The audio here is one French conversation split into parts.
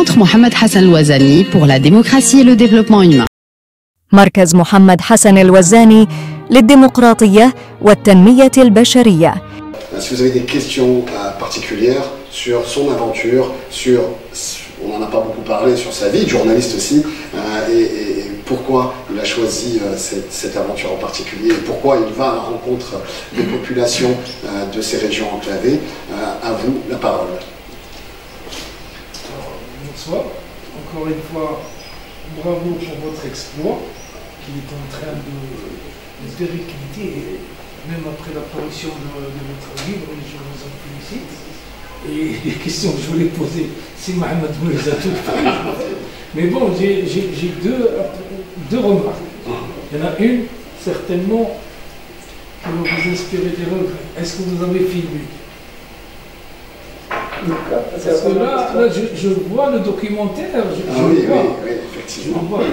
Centre Mohamed Hassan El-Ouazzani pour la démocratie et le développement humain. مركز محمد حسن الوزاني للديمقراطية والتنمية البشرية. Si vous avez des questions particulières sur son aventure, on n'en a pas beaucoup parlé, sur sa vie de journaliste aussi, et pourquoi il a choisi cette aventure en particulier, et pourquoi il va à la rencontre des populations de ces régions enclavées, à vous la parole. Bonsoir, encore une fois, bravo pour votre exploit qui est en train de péricliter, même après l'apparition de votre livre, et je vous en félicite. Et les questions que je voulais poser, si Mohamed vous les a toutes faites. Mais bon, j'ai deux remarques. Il y en a une, certainement, qui va vous inspirer des regrets. Est-ce que vous avez filmé? Parce que là je vois le documentaire, oui, effectivement. Je vois.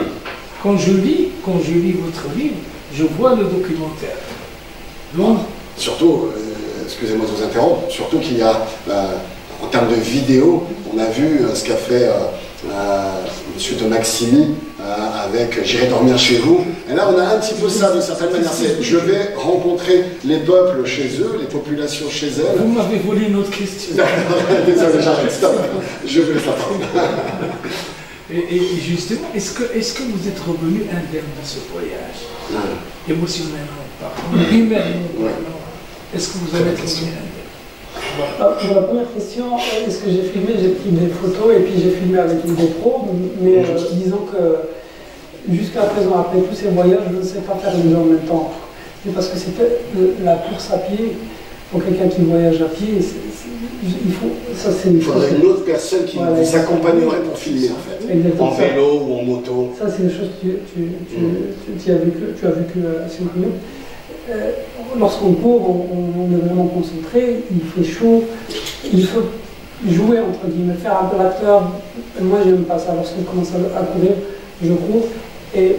Quand je lis votre livre, je vois le documentaire. Donc, surtout, excusez-moi de vous interrompre, surtout qu'il y a, en termes de vidéo, on a vu ce qu'a fait monsieur de Maximi avec J'irai dormir chez vous. Et là, on a un petit peu ça d'une certaine manière. Je vais rencontrer les peuples chez eux, les populations chez elles. Vous m'avez volé une autre question. Désolé, j'arrête, stop. Je vais s'attendre. Et justement, est-ce que vous êtes revenu indemne de ce voyage? Émotionnellement parlant, humainement parlant, est-ce que vous allez être revenu indemne? Voilà. Pour la première question, est-ce que j'ai filmé? J'ai pris des photos et puis j'ai filmé avec une GoPro, mais disons que jusqu'à présent, après tous ces voyages, je ne sais pas faire les deux en même temps. C'est parce que c'était la course à pied. Pour quelqu'un qui voyage à pied, il faudrait une autre personne qui vous accompagnerait pour filmer en fait. Exactement. En vélo ou en moto. Ça c'est des choses que tu as vécu assez mal. Lorsqu'on court, on est vraiment concentré, il fait chaud, il faut jouer entre guillemets, faire un peu l'acteur. Moi j'aime pas ça, lorsqu'on commence à courir, je cours. Et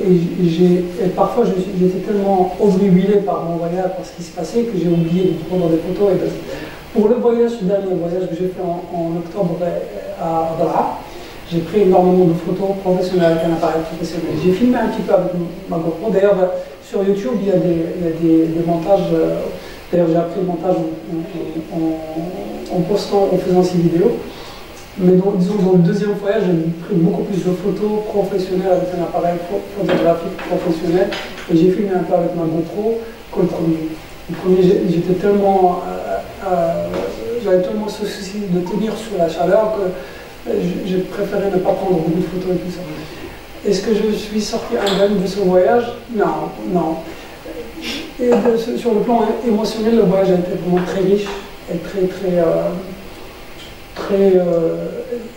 parfois j'étais tellement obnubilé par mon voyage, par ce qui se passait, que j'ai oublié de prendre des photos. Pour le dernier voyage que j'ai fait en octobre à Dara, j'ai pris énormément de photos professionnelles avec un appareil professionnel. J'ai filmé un petit peu avec ma GoPro. D'ailleurs, sur YouTube, il y a des montages. D'ailleurs, j'ai appris le montage en postant, en faisant ces vidéos. Mais disons, dans le deuxième voyage, j'ai pris beaucoup plus de photos professionnelles avec un appareil photographique professionnel. Et j'ai filmé un peu avec ma GoPro que le premier. Le premier, j'étais tellement... j'avais tellement ce souci de tenir sur la chaleur que j'ai préféré ne pas prendre beaucoup de photos et tout ça. Est-ce que je suis sorti indemne de ce voyage? Non. Et sur le plan émotionnel, le voyage a été vraiment très riche et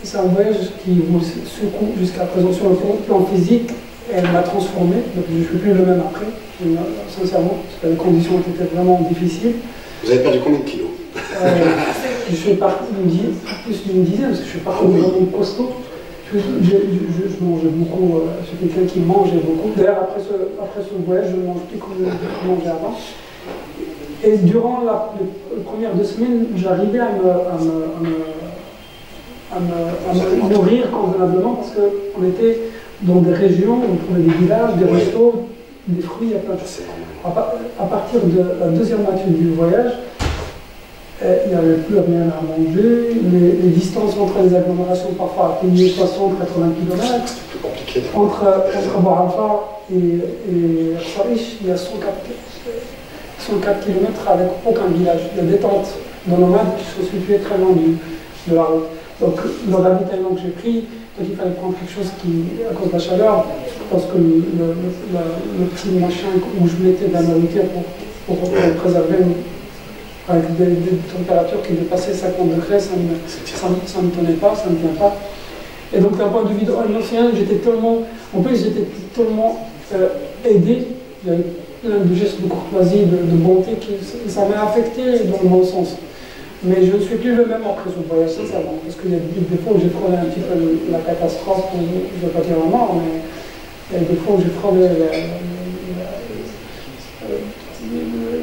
c'est un voyage qui vous secoue jusqu'à présent sur le plan physique. Elle m'a transformé, donc je ne suis plus le même après, sincèrement, parce que les conditions étaient vraiment difficiles. Vous avez perdu combien de kilos? Je suis parti plus d'une dizaine, parce que je suis parti vraiment costaud. Je mangeais beaucoup, je suis quelqu'un qui mangeait beaucoup. D'ailleurs, après ce voyage, je ne mange plus comme je mangeais avant. Et durant les premières 2 semaines, j'arrivais à me nourrir convenablement parce qu'on était dans des régions, on trouvait des villages, des restos, des fruits, il y a plein de choses. À partir de la deuxième moitié du voyage, il n'y avait plus rien à manger, les distances entre les agglomérations parfois atteignaient 60-80 km. Entre Bouarafa et Sarish, il y a 104 km avec aucun village. Il y a des tentes de nomades qui sont situées très loin de la route. Donc le ravitaillement que j'ai pris, donc il fallait prendre quelque chose qui, à cause de la chaleur, parce que le petit machin où je mettais de la nourriture pour préserver avec des températures qui dépassaient 50 degrés, ça ne me tenait pas, ça ne tient pas. Et donc d'un point de vue émotionnel, j'étais tellement aidé, j'avais plein de gestes de courtoisie, de bonté, ça m'a affecté dans le bon sens. Mais je ne suis plus le même après ce voyage, sincèrement, parce qu'il y a des fois où j'ai frôlé un petit peu la catastrophe, je ne vais pas dire la mort, mais il y a des fois où j'ai frôlé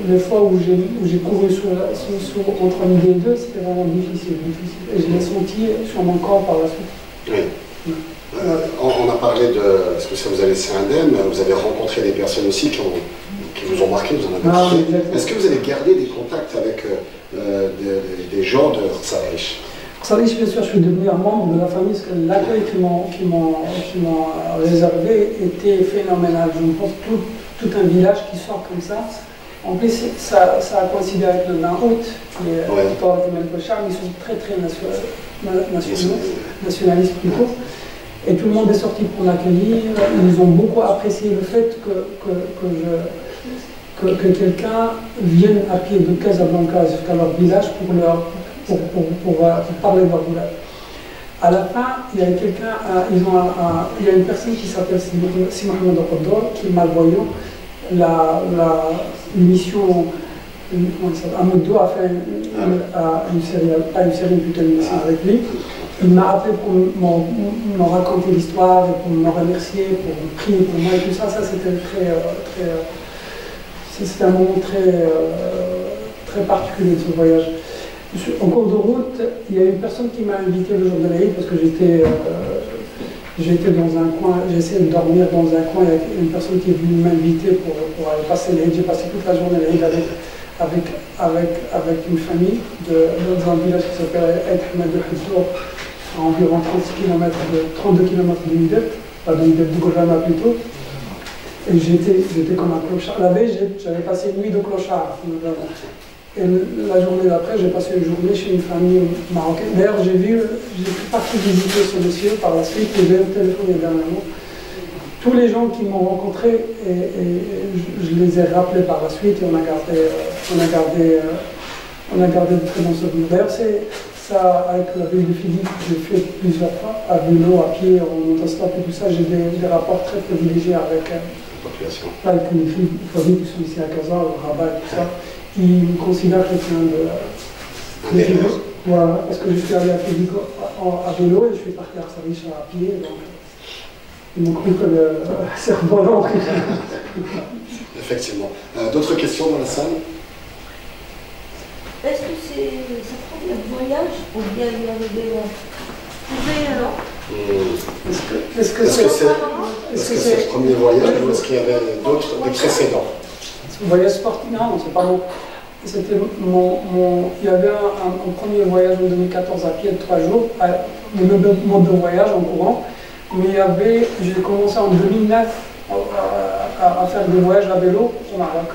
les fois où j'ai couru entre midi et 2, c'était vraiment difficile. Et je l'ai senti sur mon corps par la suite. Oui. On a parlé de ce que ça vous a laissé indemne, vous avez rencontré des personnes aussi qui vous ont marqué, vous en avez parlé. Est-ce que vous avez gardé des contacts avec des gens de Rsalaïch? Rsalaïch, bien sûr, je suis devenu un membre de la famille, parce que l'accueil qu'ils m'ont réservé était phénoménal. Je me pense tout un village qui sort comme ça. En plus, ça a coïncidé avec le 20 août, ils sont très nationalistes plutôt. Et tout le monde est sorti pour l'accueillir. Ils ont beaucoup apprécié le fait que quelqu'un vienne à pied de Casablanca jusqu'à leur village pour parler de leur village. À la fin, il y a une personne qui s'appelle Si Mohamed Al-Qaddar, qui est malvoyant. L'émission Amoudou a fait une série plutôt une émission avec lui. Il m'a appelé pour me raconter l'histoire, pour me remercier, pour me prier pour moi et tout ça. Ça, c'était c'était un moment très particulier de ce voyage. En cours de route, il y a une personne qui m'a invité le jour de l'Aïd parce que j'étais dans un coin, j'essayais de dormir dans un coin. Il y a une personne qui est venue m'inviter pour aller passer l'Aïd. J'ai passé toute la journée l'Aïd avec une famille dans un village qui s'appelle El Hamed El-Haddour, à environ 32 km de Midep, pas de Midep, de Gourama plutôt. Et j'étais comme un clochard. La veille, j'avais passé une nuit de clochard. Et la journée d'après, j'ai passé une journée chez une famille marocaine. D'ailleurs, j'ai pas pu visiter ce monsieur par la suite, et j'ai téléphoné dernièrement. Tous les gens qui m'ont rencontré, je les ai rappelés par la suite, et on a gardé de très bons souvenirs. D'ailleurs, c'est ça, avec la ville de Philippe, j'ai fait plusieurs fois, à vélo, à pied, en autostop et tout ça. J'ai des rapports très privilégiés avec la population. Avec les familles qui sont ici à Casa, au Rabat et tout ça. Ils me considèrent quelqu'un de vélo. Voilà, parce que je suis allé à Philippe à vélo et je suis parti à Rsalaïch à pied. Donc, ils m'ont cru que le cerf-volant. Effectivement. D'autres questions dans la salle? Est-ce que c'est sa première voyage ou bien il avait déjà trouvé alors? Est-ce que c'est le premier voyage ou est-ce qu'il y avait des précédents? Un voyage sportif? Non, c'est pas bon. C'était il y avait un premier voyage en 2014 à pied de 3 jours, le mode de voyage en courant. Mais j'ai commencé en 2009 à faire des voyages à vélo au Maroc.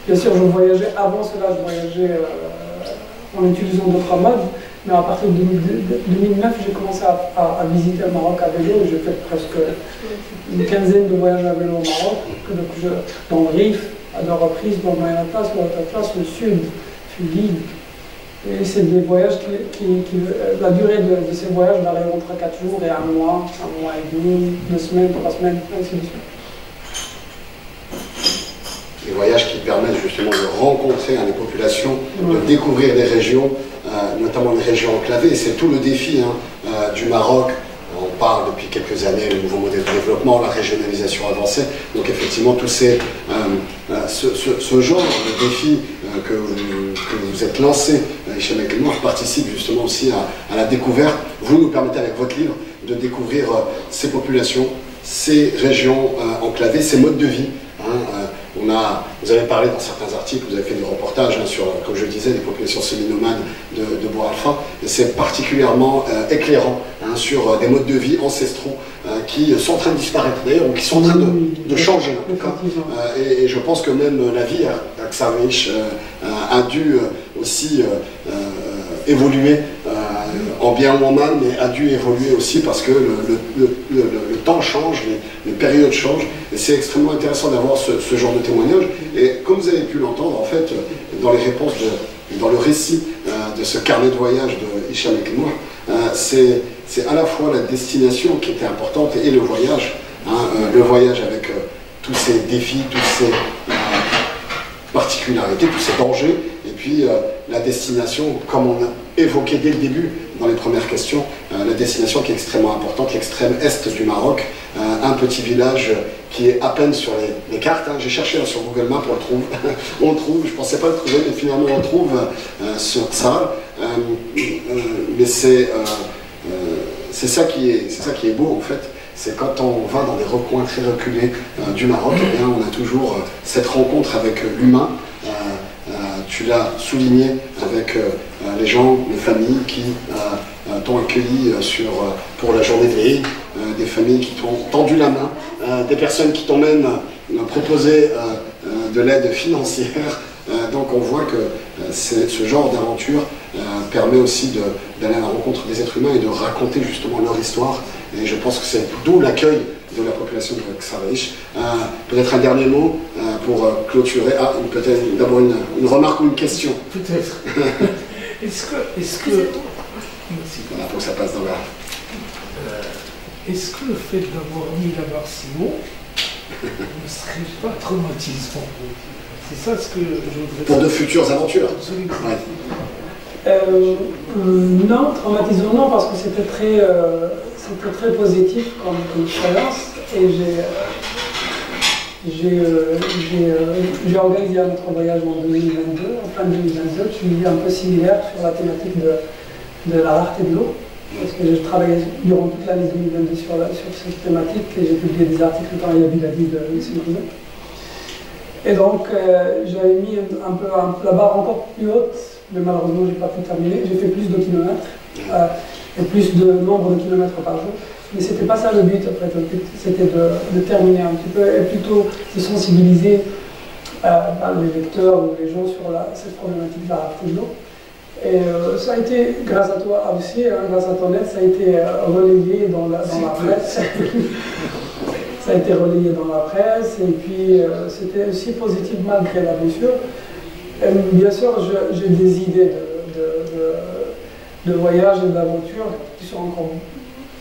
Bien sûr, je voyageais avant cela, je voyageais en utilisant d'autres modes, mais à partir de 2009, j'ai commencé à visiter le Maroc à vélo. J'ai fait presque une quinzaine de voyages à vélo au Maroc, dans le Rif, à 2 reprises, dans le Moyen Atlas, le Sud, Fulid. Et c'est des voyages la durée de ces voyages varie entre 4 jours et 1 mois et demi, 2 semaines, 3 semaines, ainsi de suite. Des voyages qui permettent justement de rencontrer des populations, de découvrir des régions, notamment des régions enclavées. C'est tout le défi du Maroc. On parle depuis quelques années du nouveau modèle de développement, la régionalisation avancée. Donc effectivement, tout ce genre de défi que vous êtes lancé, Hicham El-Kelmour, participe justement aussi à la découverte. Vous nous permettez avec votre livre de découvrir ces populations, ces régions enclavées, ces modes de vie. Vous avez parlé dans certains articles, vous avez fait des reportages sur, comme je le disais, des populations semi-nomades de Bour Alpha. C'est particulièrement éclairant sur des modes de vie ancestraux qui sont en train de disparaître d'ailleurs, ou qui sont en train de changer en tout cas. Et je pense que même la vie à Rsalaïch a dû aussi évoluer en bien ou en mal, mais a dû évoluer aussi parce que le temps change, les périodes changent, et c'est extrêmement intéressant d'avoir ce genre de témoignage. Et comme vous avez pu l'entendre, en fait, dans les réponses, dans le récit de ce carnet de voyage de Hicham El-Kelmour, c'est à la fois la destination qui était importante et le voyage avec tous ces défis, toutes ces particularités, tous ces dangers, et puis la destination, comme on a évoqué dès le début dans les premières questions, la destination qui est extrêmement importante, l'extrême est du Maroc, un petit village qui est à peine sur les cartes. J'ai cherché sur Google Maps, on le trouve, je ne pensais pas le trouver, mais finalement on le trouve sur ça. Mais c'est c'est ça qui est beau en fait. C'est quand on va dans des recoins très reculés du Maroc, eh bien, on a toujours cette rencontre avec l'humain. Tu l'as souligné avec les gens, les familles qui t'ont accueilli pour la journée de l'Eid, des familles qui t'ont tendu la main, des personnes qui t'ont même proposé de l'aide financière. Donc on voit que ce genre d'aventure permet aussi d'aller à la rencontre des êtres humains et de raconter justement leur histoire. Et je pense que c'est d'où l'accueil de la population de Ksaraïch. Peut-être un dernier mot pour clôturer. Ah, peut-être d'abord une remarque ou une question. Peut-être. Est-ce que... Voilà, pour que ça passe dans la... Est-ce que le fait d'avoir mis la barre si haut ne serait pas traumatisant? C'est ça ce que je voudrais... Pour de futures aventures. Absolument. Ouais. Non, traumatisant non, parce que c'était très positif comme expérience. Et j'ai organisé un autre voyage en 2022, en fin 2022, qui est un peu similaire sur la thématique de la rareté de l'eau. Parce que j'ai travaillé durant toute l'année 2022 sur cette thématique et j'ai publié des articles quand il y a eu la vie de Simone. Et donc j'avais mis un peu la barre encore plus haute, mais malheureusement je n'ai pas pu terminer. J'ai fait plus de kilomètres et plus de nombre de kilomètres par jour. Mais c'était pas ça le but, après. Le but c'était de terminer un petit peu et plutôt de sensibiliser les lecteurs ou les gens sur cette problématique de la rareté de l'eau. Et ça a été, grâce à toi aussi, grâce à ton aide, ça a été relayé dans la presse. Ça a été relayé dans la presse et puis c'était aussi positif malgré la blessure. Et bien sûr, j'ai des idées de voyage et d'aventure qui sont encore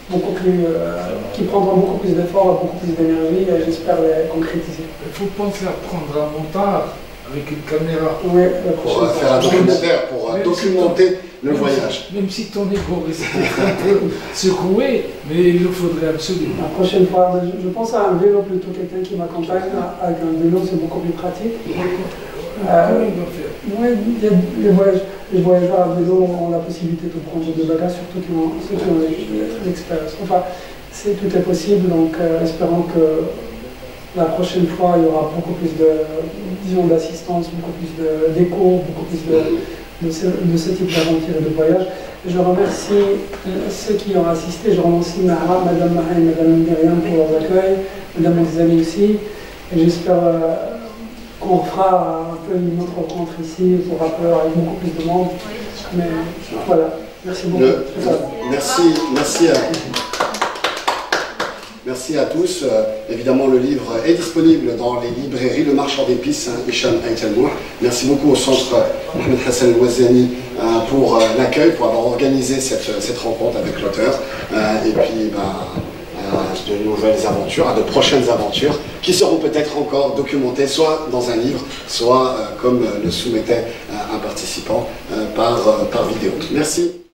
beaucoup plus, qui prendront beaucoup plus d'efforts, beaucoup plus d'énergie et j'espère les concrétiser. Il faut penser à prendre un montard avec une caméra. Oui, pour faire un documentaire, pour documenter le voyage. Même si ton ego risque d'être un peu secoué, mais il le faudrait absolument. La prochaine fois, je pense à un vélo plutôt, quelqu'un qui m'accompagne. Avec un vélo, c'est beaucoup plus pratique. Comment il va faire? Oui, les voyageurs à vélo ont la possibilité de prendre des bagages, surtout ceux qui ont l'expérience. Enfin, tout est possible, donc espérons que la prochaine fois, il y aura beaucoup plus d'assistance, beaucoup plus d'écho, beaucoup plus de ce type d'aventure et de voyage. Je remercie ceux qui ont assisté. Je remercie Mahra, Madame Mahra et Madame Myriam pour leur accueil, Madame des amis aussi. Et j'espère qu'on fera un peu une autre rencontre ici pour rappeur avec beaucoup plus de monde. Mais voilà, merci beaucoup. Merci à tous. Évidemment, le livre est disponible dans les librairies Le Marchand d'épices, Hicham Aïtelmour. Merci beaucoup au centre Mohamed Hassan El-Ouazzani pour l'accueil, pour avoir organisé cette rencontre avec l'auteur. Et puis, de nouvelles aventures, de prochaines aventures qui seront peut-être encore documentées, soit dans un livre, soit, comme le soumettait un participant, par vidéo. Merci.